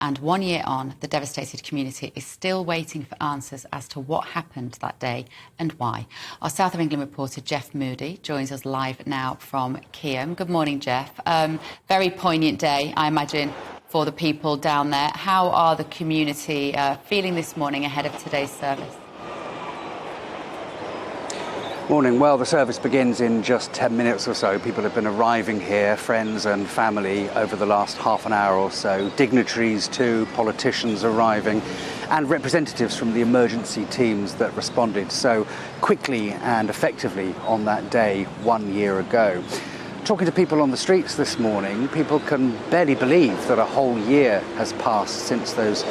And 1 year on, the devastated community is still waiting for answers as to what happened that day and why. Our South of England reporter, Jeff Moody, joins us live now from Keyham. Good morning, Jeff. Very poignant day, I imagine, for the people down there. How are the community feeling this morning ahead of today's service? Morning. Well, the service begins in just 10 minutes or so. People have been arriving here, friends and family, over the last half an hour or so. Dignitaries too, politicians arriving, and representatives from the emergency teams that responded so quickly and effectively on that day 1 year ago. Talking to people on the streets this morning, people can barely believe that a whole year has passed since those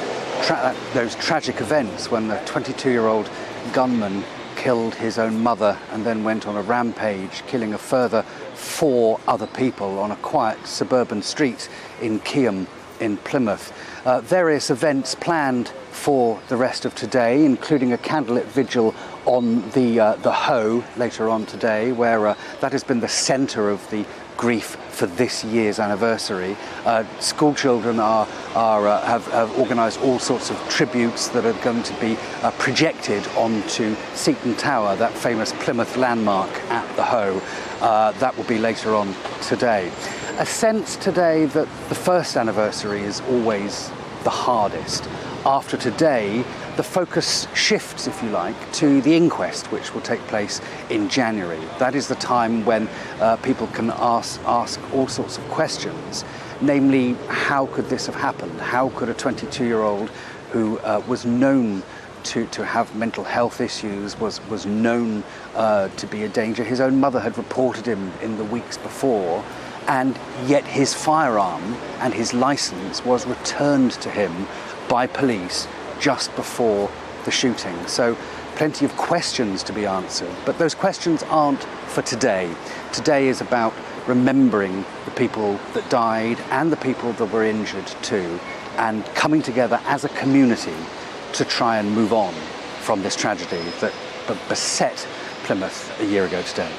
tragic events when the 22-year-old gunman killed his own mother and then went on a rampage, killing a further 4 other people on a quiet suburban street in Keyham in Plymouth. Various events planned for the rest of today, including a candlelit vigil on the Hoe later on today, where that has been the centre of the grief for this year's anniversary. School children have organised all sorts of tributes that are going to be projected onto Seaton Tower, that famous Plymouth landmark at the Hoe. That will be later on today. A sense today that the first anniversary is always the hardest. After today, the focus shifts, if you like, to the inquest, which will take place in January. That is the time when people can ask all sorts of questions, namely, how could this have happened? How could a 22-year-old who was known to have mental health issues, was known to be a danger? His own mother had reported him in the weeks before, and yet his firearm and his license was returned to him by police just before the shooting. So plenty of questions to be answered, but those questions aren't for today. Today is about remembering the people that died and the people that were injured too, and coming together as a community to try and move on from this tragedy that beset Plymouth a year ago today.